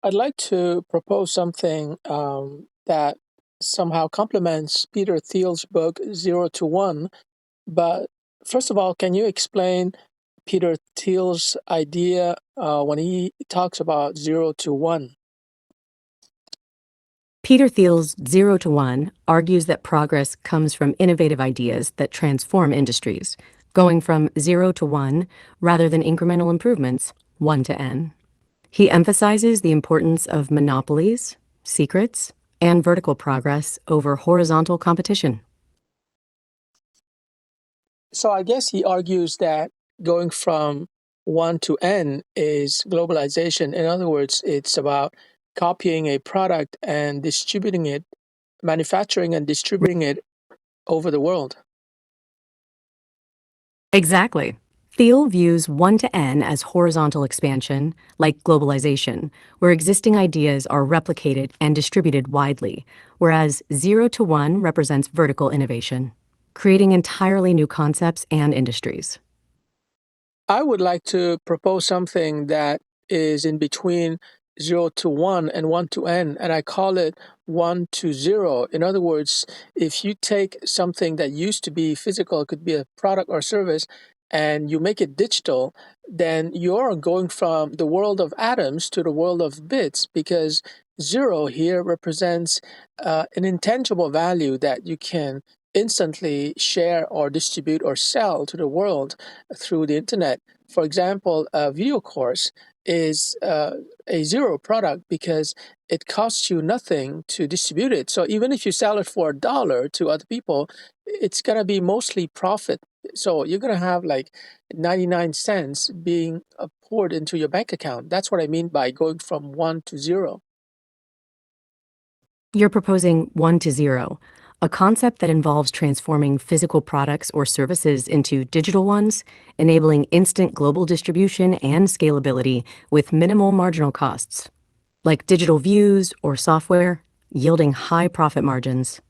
I'd like to propose something that somehow complements Peter Thiel's book Zero to One. But first of all, can you explain Peter Thiel's idea when he talks about zero to one? Peter Thiel's Zero to One argues that progress comes from innovative ideas that transform industries, going from 0 to 1 rather than incremental improvements, 1 to n. He emphasizes the importance of monopolies, secrets, and vertical progress over horizontal competition. So I guess he argues that going from one to n is globalization. In other words, it's about copying a product and distributing it, manufacturing and distributing it over the world. Exactly. Thiel views 1 to n as horizontal expansion, like globalization, where existing ideas are replicated and distributed widely, whereas 0 to 1 represents vertical innovation, creating entirely new concepts and industries. I would like to propose something that is in between 0 to 1 and 1 to n, and I call it 1 to 0. In other words, if you take something that used to be physical, it could be a product or service, and you make it digital, then you're going from the world of atoms to the world of bits because 0 here represents an intangible value that you can instantly share or distribute or sell to the world through the internet. For example, a video course is a zero product because it costs you nothing to distribute it. So even if you sell it for $1 to other people, it's going to be mostly profit. So you're going to have like 99 cents being poured into your bank account. That's what I mean by going from 1 to 0. You're proposing 1 to 0, a concept that involves transforming physical products or services into digital ones, enabling instant global distribution and scalability with minimal marginal costs, like digital views or software, yielding high profit margins.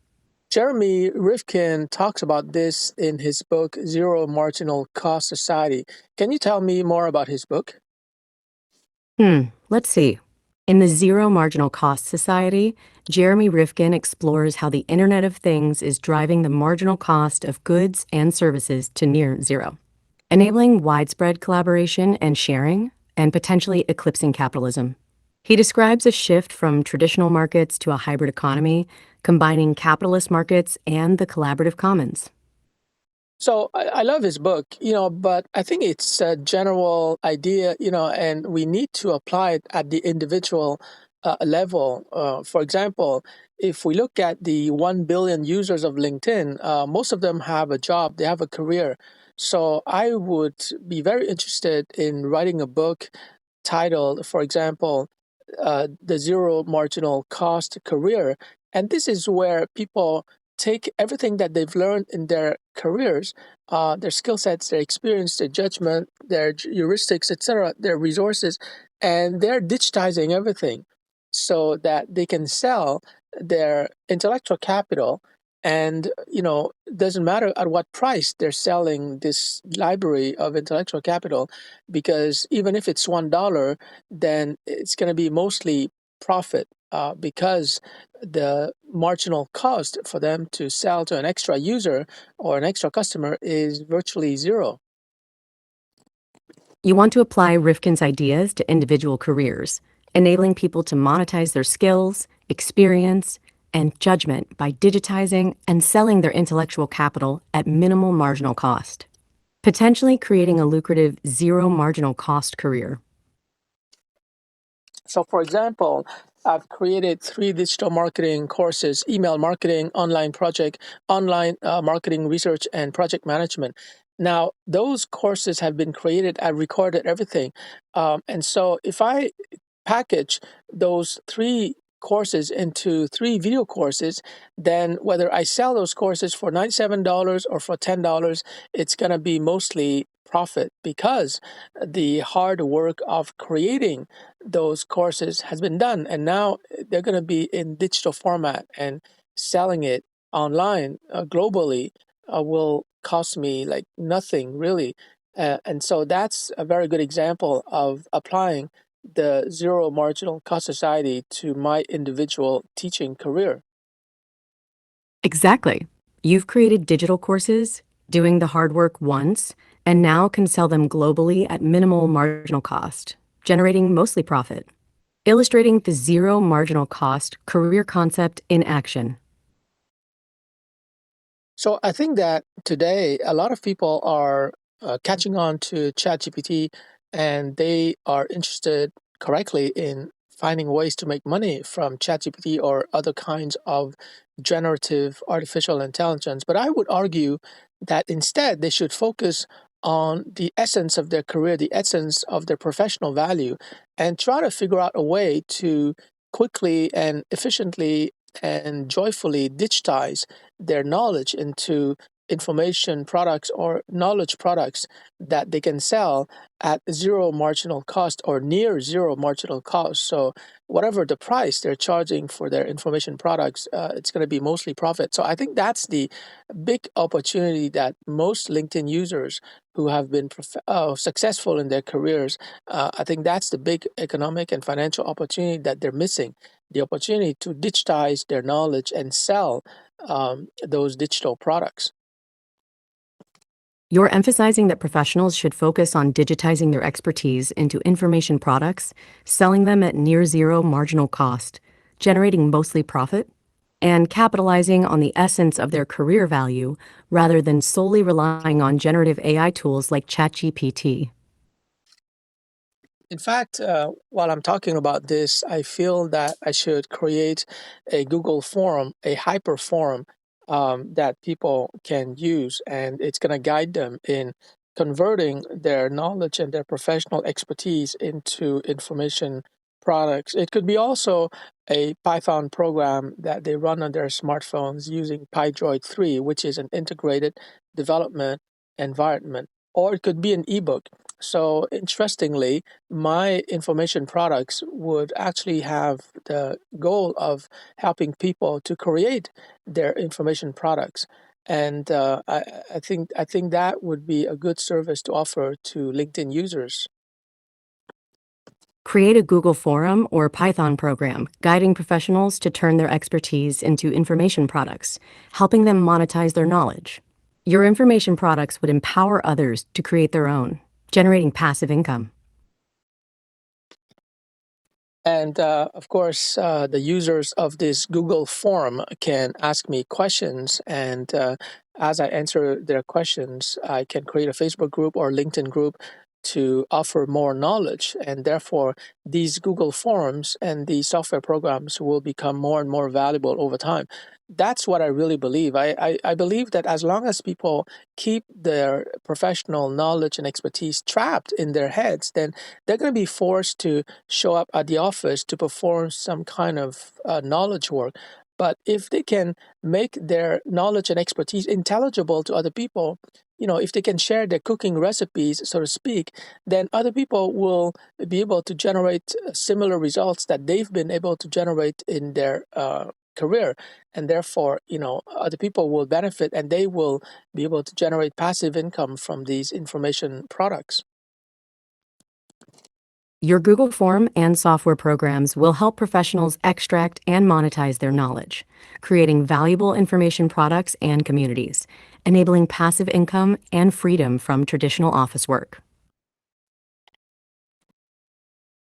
Jeremy Rifkin talks about this in his book, Zero Marginal Cost Society. Can you tell me more about his book? Let's see. In the Zero Marginal Cost Society, Jeremy Rifkin explores how the Internet of Things is driving the marginal cost of goods and services to near zero, enabling widespread collaboration and sharing, and potentially eclipsing capitalism. He describes a shift from traditional markets to a hybrid economy, combining capitalist markets and the collaborative commons. So I love his book, but I think it's a general idea, and we need to apply it at the individual level. For example, if we look at the 1 billion users of LinkedIn, most of them have a job, they have a career. So I would be very interested in writing a book titled, for example, The Zero Marginal Cost Career. And this is where people take everything that they've learned in their careers, their skill sets, their experience, their judgment, their heuristics, etc., their resources, and they're digitizing everything so that they can sell their intellectual capital. And it doesn't matter at what price they're selling this library of intellectual capital, because even if it's $1, then it's going to be mostly profit because the marginal cost for them to sell to an extra user or an extra customer is virtually zero. You want to apply Rifkin's ideas to individual careers, enabling people to monetize their skills, experience, and judgment by digitizing and selling their intellectual capital at minimal marginal cost, potentially creating a lucrative zero marginal cost career. So, for example, I've created 3 digital marketing courses: email marketing, online marketing research, and project management. Now, those courses have been created, I've recorded everything. And so, if I package those 3 courses into 3 video courses, then whether I sell those courses for $97 or for $10, it's going to be mostly profit because the hard work of creating those courses has been done. And now they're going to be in digital format, and selling it online globally will cost me like nothing really. And so that's a very good example of applying the zero marginal cost society to my individual teaching career? Exactly. You've created digital courses, doing the hard work once, and now can sell them globally at minimal marginal cost, generating mostly profit, illustrating the zero marginal cost career concept in action. So I think that today a lot of people are catching on to ChatGPT, and they are interested correctly in finding ways to make money from ChatGPT or other kinds of generative artificial intelligence. But I would argue that instead they should focus on the essence of their career, the essence of their professional value, and try to figure out a way to quickly and efficiently and joyfully digitize their knowledge into information products or knowledge products that they can sell at zero marginal cost or near zero marginal cost. So, whatever the price they're charging for their information products, it's going to be mostly profit. So, I think that's the big opportunity that most LinkedIn users who have been successful in their careers, I think that's the big economic and financial opportunity that they're missing, the opportunity to digitize their knowledge and sell those digital products. You're emphasizing that professionals should focus on digitizing their expertise into information products, selling them at near zero marginal cost, generating mostly profit, and capitalizing on the essence of their career value rather than solely relying on generative AI tools like ChatGPT. In fact, while I'm talking about this, I feel that I should create a Google forum, a hyper forum that people can use, and it's going to guide them in converting their knowledge and their professional expertise into information products. It could be also a Python program that they run on their smartphones using PyDroid 3, which is an integrated development environment, or it could be an ebook. So, interestingly, my information products would actually have the goal of helping people to create their information products. And I think that would be a good service to offer to LinkedIn users. Create a Google Forum or Python program guiding professionals to turn their expertise into information products, helping them monetize their knowledge. Your information products would empower others to create their own, generating passive income. And of course, the users of this Google form can ask me questions. And as I answer their questions, I can create a Facebook group or LinkedIn group to offer more knowledge. And therefore, these Google Forms and these software programs will become more and more valuable over time. That's what I really believe. I believe that as long as people keep their professional knowledge and expertise trapped in their heads, then they're going to be forced to show up at the office to perform some kind of knowledge work. But if they can make their knowledge and expertise intelligible to other people, if they can share their cooking recipes, so to speak, then other people will be able to generate similar results that they've been able to generate in their career. And therefore, other people will benefit and they will be able to generate passive income from these information products. Your Google Form and software programs will help professionals extract and monetize their knowledge, creating valuable information products and communities, enabling passive income and freedom from traditional office work.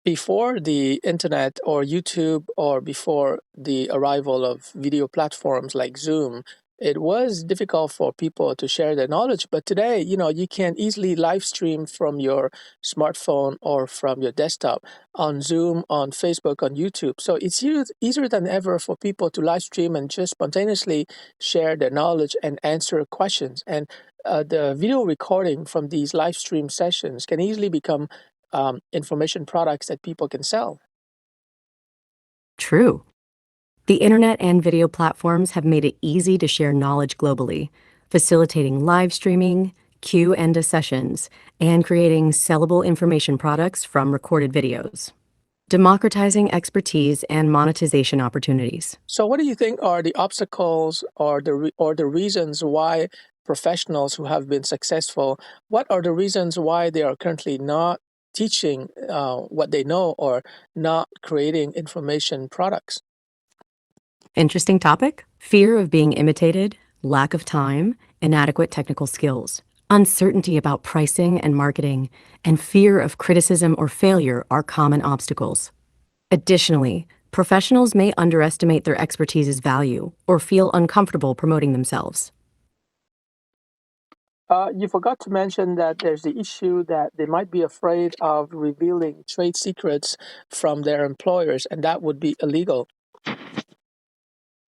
Before the internet or YouTube or before the arrival of video platforms like Zoom, it was difficult for people to share their knowledge. But today, you can easily live stream from your smartphone or from your desktop on Zoom, on Facebook, on YouTube. So it's easier than ever for people to live stream and just spontaneously share their knowledge and answer questions. And the video recording from these live stream sessions can easily become information products that people can sell. True. The internet and video platforms have made it easy to share knowledge globally, facilitating live streaming, Q&A sessions, and creating sellable information products from recorded videos, democratizing expertise and monetization opportunities. So, what do you think are the obstacles or the reasons why professionals who have been successful? What are the reasons why they are currently not teaching what they know or not creating information products. Interesting topic. Fear of being imitated, lack of time, inadequate technical skills, uncertainty about pricing and marketing, and fear of criticism or failure are common obstacles. Additionally, professionals may underestimate their expertise's value or feel uncomfortable promoting themselves. You forgot to mention that there's the issue that they might be afraid of revealing trade secrets from their employers, and that would be illegal.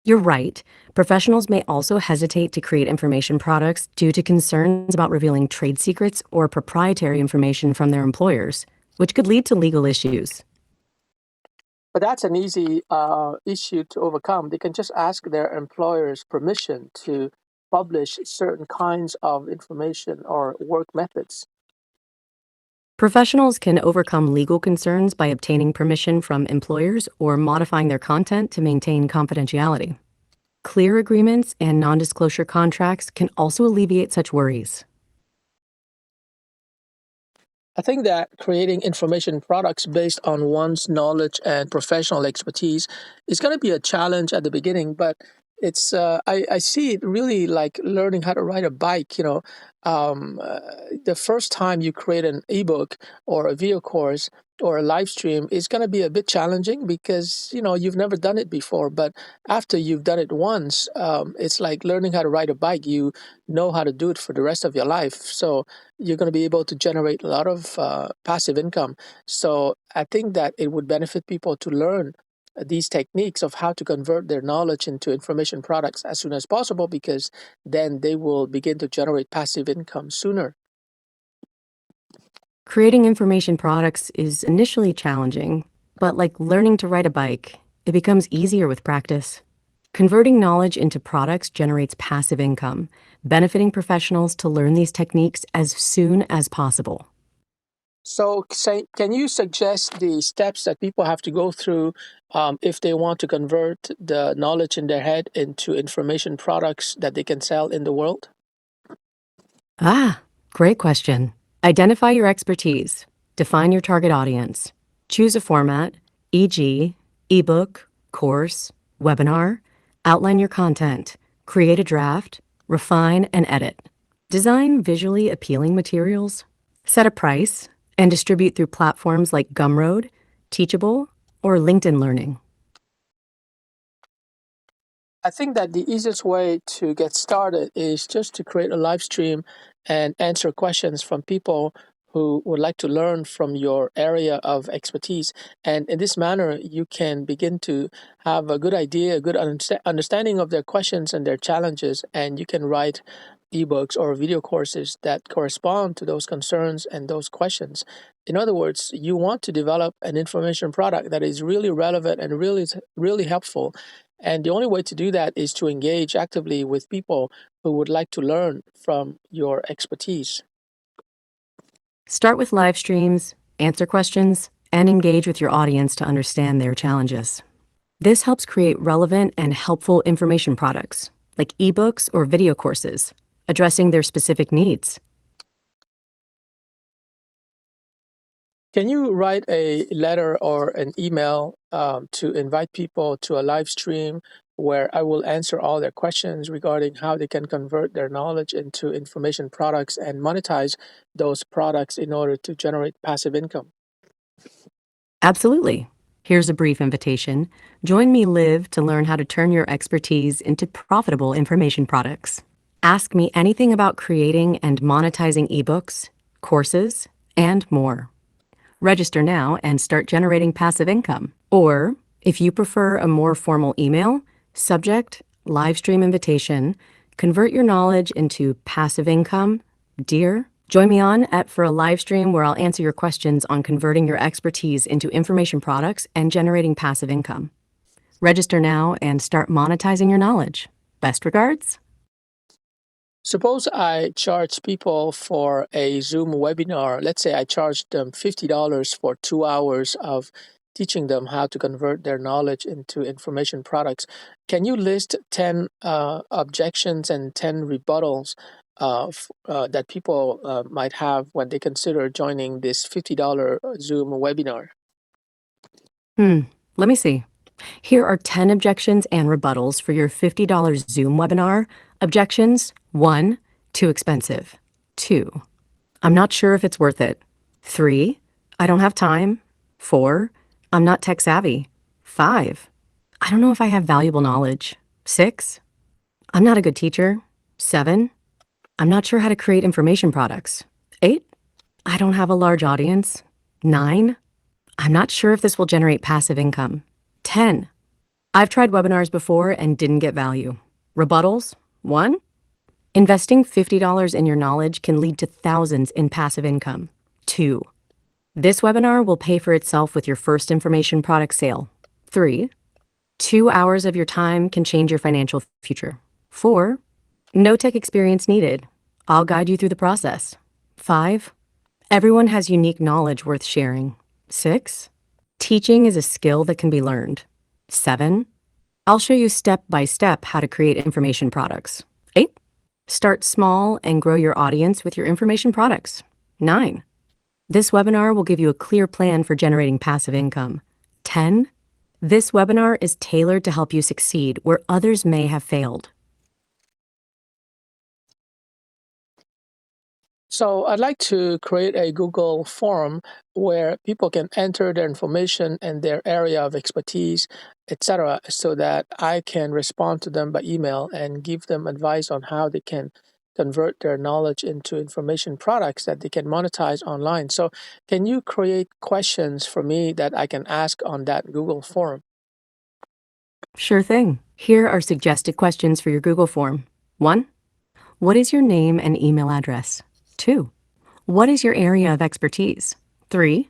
You're right. Professionals may also hesitate to create information products due to concerns about revealing trade secrets or proprietary information from their employers, which could lead to legal issues. But that's an easy issue to overcome. They can just ask their employer's permission to publish certain kinds of information or work methods. Professionals can overcome legal concerns by obtaining permission from employers or modifying their content to maintain confidentiality. Clear agreements and non disclosure contracts can also alleviate such worries. I think that creating information products based on one's knowledge and professional expertise is going to be a challenge at the beginning, but I see it really like learning how to ride a bike. The first time you create an ebook or a video course or a live stream is going to be a bit challenging because you've never done it before. But after you've done it once, it's like learning how to ride a bike. You know how to do it for the rest of your life. So you're going to be able to generate a lot of passive income. So I think that it would benefit people to learn these techniques of how to convert their knowledge into information products as soon as possible because then they will begin to generate passive income sooner. Creating information products is initially challenging, but like learning to ride a bike, it becomes easier with practice. Converting knowledge into products generates passive income, benefiting professionals to learn these techniques as soon as possible. So, can you suggest the steps that people have to go through if they want to convert the knowledge in their head into information products that they can sell in the world? Ah, great question. Identify your expertise, define your target audience, choose a format, e.g., ebook, course, webinar, outline your content, create a draft, refine and edit. Design visually appealing materials, set a price, and distribute through platforms like Gumroad, Teachable, or LinkedIn Learning. I think that the easiest way to get started is just to create a live stream and answer questions from people who would like to learn from your area of expertise. And in this manner, you can begin to have a good idea, a good understanding of their questions and their challenges, and you can write ebooks or video courses that correspond to those concerns and those questions. In other words, you want to develop an information product that is really relevant and really helpful, and the only way to do that is to engage actively with people who would like to learn from your expertise. Start with live streams, answer questions, and engage with your audience to understand their challenges. This helps create relevant and helpful information products, like ebooks or video courses, addressing their specific needs. Can you write a letter or an email to invite people to a live stream where I will answer all their questions regarding how they can convert their knowledge into information products and monetize those products in order to generate passive income? Absolutely. Here's a brief invitation. Join me live to learn how to turn your expertise into profitable information products. Ask me anything about creating and monetizing ebooks, courses, and more. Register now and start generating passive income. Or, if you prefer a more formal email, subject, live stream invitation, convert your knowledge into passive income, dear. Join me for a live stream where I'll answer your questions on converting your expertise into information products and generating passive income. Register now and start monetizing your knowledge. Best regards. Suppose I charge people for a Zoom webinar. Let's say I charged them $50 for 2 hours of teaching them how to convert their knowledge into information products. Can you list 10 objections and 10 rebuttals that people might have when they consider joining this $50 Zoom webinar? Let me see. Here are 10 objections and rebuttals for your $50 Zoom webinar. Objections: 1, too expensive. 2, I'm not sure if it's worth it. 3, I don't have time. 4, I'm not tech savvy. 5, I don't know if I have valuable knowledge. 6, I'm not a good teacher. 7, I'm not sure how to create information products. 8, I don't have a large audience. 9, I'm not sure if this will generate passive income. 10, I've tried webinars before and didn't get value. Rebuttals: 1, investing $50 in your knowledge can lead to thousands in passive income. 2, this webinar will pay for itself with your first information product sale. 3, 2 hours of your time can change your financial future. 4, no tech experience needed. I'll guide you through the process. 5, everyone has unique knowledge worth sharing. 6, teaching is a skill that can be learned. 7, I'll show you step by step how to create information products. 8, start small and grow your audience with your information products. 9, this webinar will give you a clear plan for generating passive income. 10, this webinar is tailored to help you succeed where others may have failed. So I'd like to create a Google form where people can enter their information and their area of expertise, etc., so that I can respond to them by email and give them advice on how they can convert their knowledge into information products that they can monetize online. So can you create questions for me that I can ask on that Google form? Sure thing. Here are suggested questions for your Google form. 1, what is your name and email address? 2, what is your area of expertise? 3,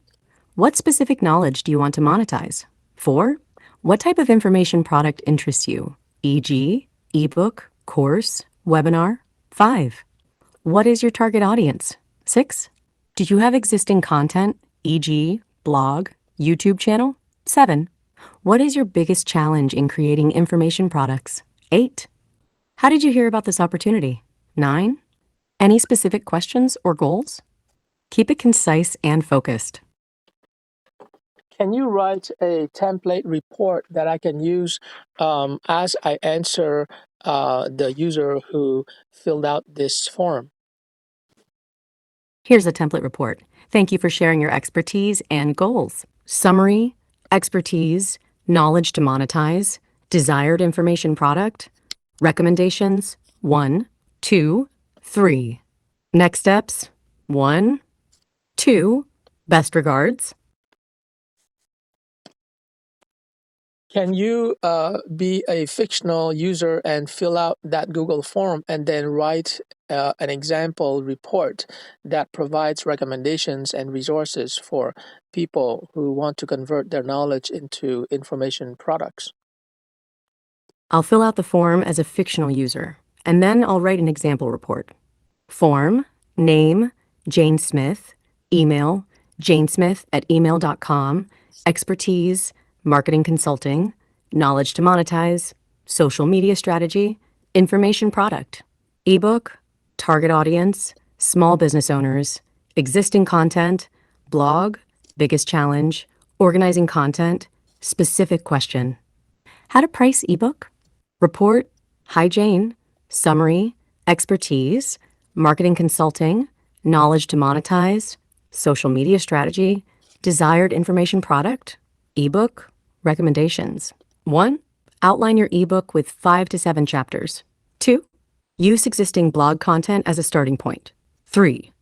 what specific knowledge do you want to monetize? 4, what type of information product interests you, e.g., ebook, course, webinar? 5, what is your target audience? 6, do you have existing content, e.g., blog, YouTube channel? 7, what is your biggest challenge in creating information products? 8, how did you hear about this opportunity? 9, any specific questions or goals? Keep it concise and focused. Can you write a template report that I can use as I answer the user who filled out this form? Here's a template report. Thank you for sharing your expertise and goals. Summary, expertise, knowledge to monetize, desired information product, recommendations, 1, 2, 3. Next steps, 1, 2, best regards. Can you be a fictional user and fill out that Google form and then write an example report that provides recommendations and resources for people who want to convert their knowledge into information products? I'll fill out the form as a fictional user, and then I'll write an example report. Form, name, Jane Smith, email, janesmith@email.com, expertise, marketing consulting, knowledge to monetize, social media strategy, information product, ebook, target audience, small business owners, existing content, blog, biggest challenge, organizing content, specific question. How to price ebook, report, hi Jane, summary, expertise, marketing consulting, knowledge to monetize, social media strategy, desired information product, ebook, recommendations. 1, outline your ebook with 5 to 7 chapters. 2, use existing blog content as a starting point. 3,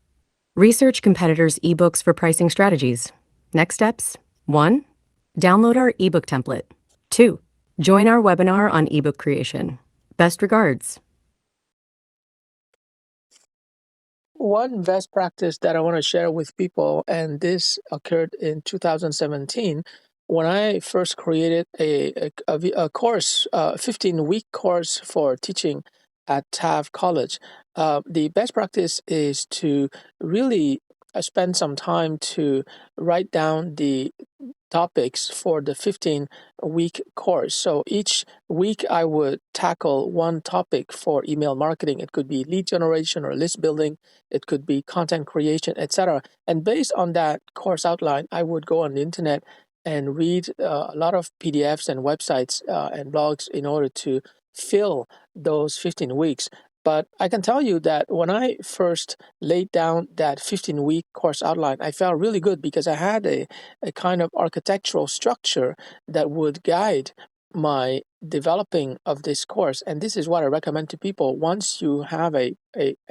research competitors' ebooks for pricing strategies. Next steps: 1, download our ebook template. 2, join our webinar on ebook creation. Best regards. One best practice that I want to share with people, and this occurred in 2017 when I first created a course, a 15-week course for teaching at Taft College. The best practice is to really spend some time to write down the topics for the 15-week course. So each week I would tackle one topic for email marketing. It could be lead generation or list building, it could be content creation, etc. And based on that course outline, I would go on the internet and read a lot of PDFs and websites and blogs in order to fill those 15 weeks. But I can tell you that when I first laid down that 15-week course outline, I felt really good because I had a kind of architectural structure that would guide my developing of this course. And this is what I recommend to people. Once you have an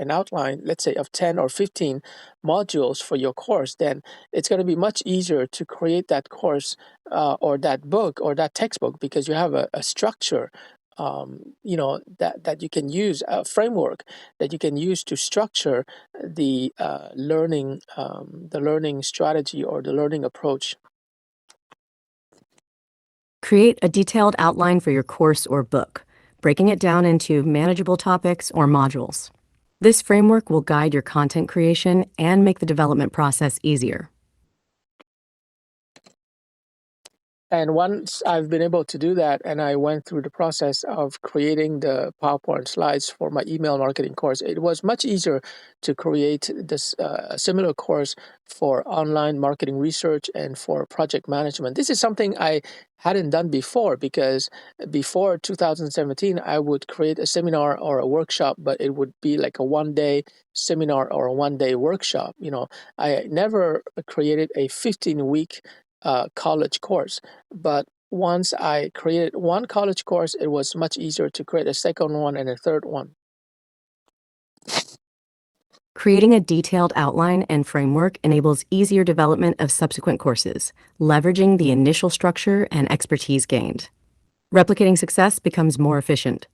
outline, let's say of 10 or 15 modules for your course, then it's going to be much easier to create that course or that book or that textbook because you have a structure that you can use, a framework that you can use to structure the learning strategy or the learning approach. Create a detailed outline for your course or book, breaking it down into manageable topics or modules. This framework will guide your content creation and make the development process easier. And once I've been able to do that, and I went through the process of creating the PowerPoint slides for my email marketing course, it was much easier to create this similar course for online marketing research and for project management. This is something I hadn't done before because before 2017, I would create a seminar or a workshop, but it would be like a one-day seminar or a one-day workshop. I never created a 15-week college course. But once I created one college course, it was much easier to create a second one and a third one. Creating a detailed outline and framework enables easier development of subsequent courses, leveraging the initial structure and expertise gained. Replicating success becomes more efficient.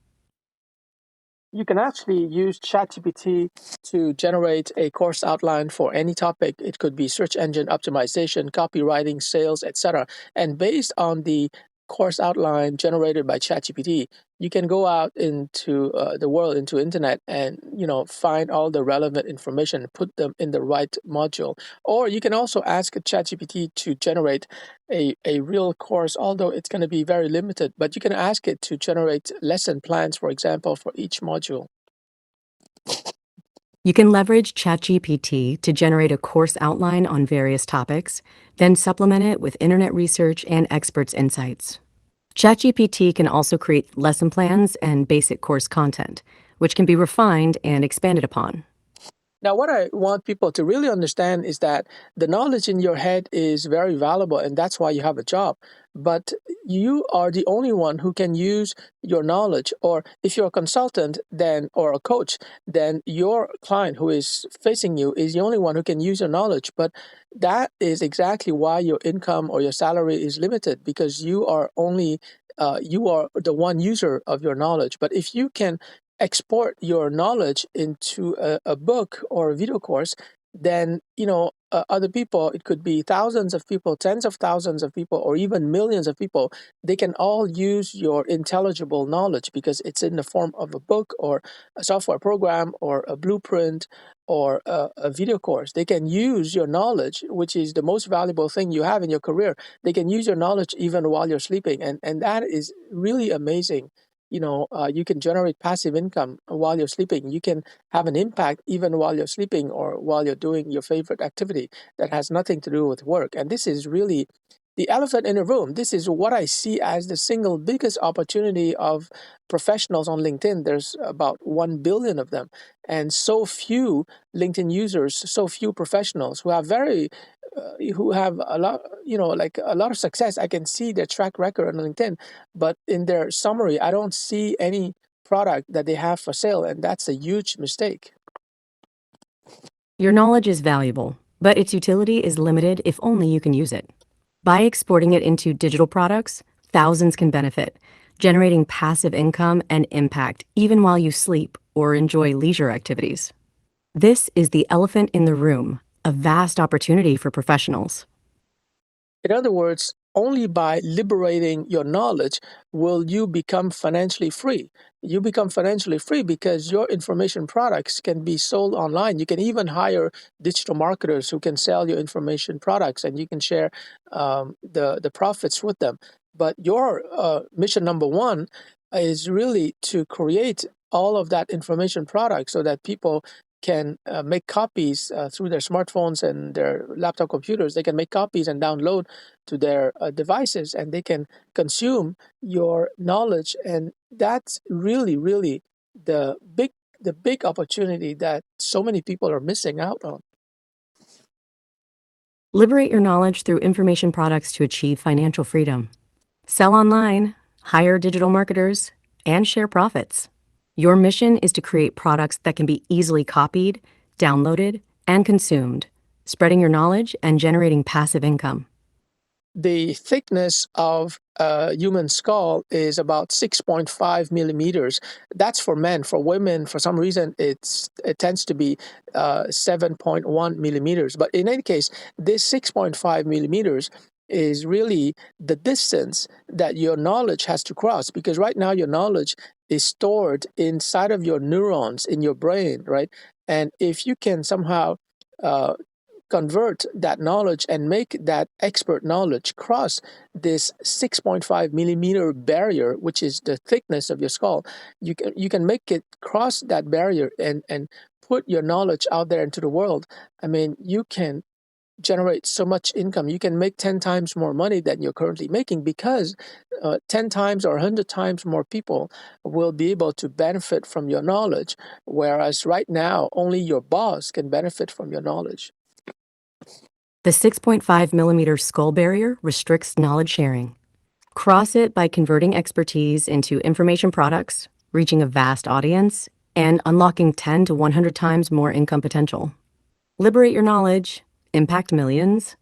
You can actually use ChatGPT to generate a course outline for any topic. It could be search engine optimization, copywriting, sales, etc. And based on the course outline generated by ChatGPT, you can go out into the world, into internet, and find all the relevant information, put them in the right module. Or you can also ask ChatGPT to generate a real course, although it's going to be very limited, but you can ask it to generate lesson plans, for example, for each module. You can leverage ChatGPT to generate a course outline on various topics, then supplement it with internet research and experts' insights. ChatGPT can also create lesson plans and basic course content, which can be refined and expanded upon. Now, what I want people to really understand is that the knowledge in your head is very valuable, and that's why you have a job. But you are the only one who can use your knowledge. Or if you're a consultant then or a coach, then your client who is facing you is the only one who can use your knowledge. But that is exactly why your income or your salary is limited, because you are the one user of your knowledge. But if you can export your knowledge into a book or a video course, then other people, it could be thousands of people, tens of thousands of people, or even millions of people, they can all use your intelligible knowledge because it's in the form of a book or a software program or a blueprint or a video course. They can use your knowledge, which is the most valuable thing you have in your career. They can use your knowledge even while you're sleeping, and that is really amazing. You can generate passive income while you're sleeping. You can have an impact even while you're sleeping or while you're doing your favorite activity that has nothing to do with work. And this is really the elephant in the room. This is what I see as the single biggest opportunity of professionals on LinkedIn. There's about 1 billion of them, and so few LinkedIn users, so few professionals who have a lot, like a lot of success. I can see their track record on LinkedIn, but in their summary, I don't see any product that they have for sale, and that's a huge mistake. Your knowledge is valuable, but its utility is limited if only you can use it. By exporting it into digital products, thousands can benefit, generating passive income and impact even while you sleep or enjoy leisure activities. This is the elephant in the room, a vast opportunity for professionals. In other words, only by liberating your knowledge will you become financially free. You become financially free because your information products can be sold online. You can even hire digital marketers who can sell your information products, and you can share the profits with them. But your mission number one is really to create all of that information product so that people can make copies through their smartphones and their laptop computers. They can make copies and download to their devices, and they can consume your knowledge. And that's really, really the big opportunity that so many people are missing out on. Liberate your knowledge through information products to achieve financial freedom. Sell online, hire digital marketers, and share profits. Your mission is to create products that can be easily copied, downloaded, and consumed, spreading your knowledge and generating passive income. The thickness of a human skull is about 6.5 millimeters. That's for men. For women, for some reason, it tends to be 7.1 millimeters. But in any case, this 6.5 millimeters is really the distance that your knowledge has to cross, because right now your knowledge is stored inside of your neurons in your brain, right? And if you can somehow uh, convert that knowledge and make that expert knowledge cross this 6.5 millimeter barrier, which is the thickness of your skull, you can make it cross that barrier and put your knowledge out there into the world. I mean, you can generate so much income. You can make 10 times more money than you're currently making, because 10 times or 100 times more people will be able to benefit from your knowledge, whereas right now only your boss can benefit from your knowledge. The 6.5 millimeter skull barrier restricts knowledge sharing. Cross it by converting expertise into information products, reaching a vast audience, and unlocking 10 to 100 times more income potential. Liberate your knowledge, impact millions,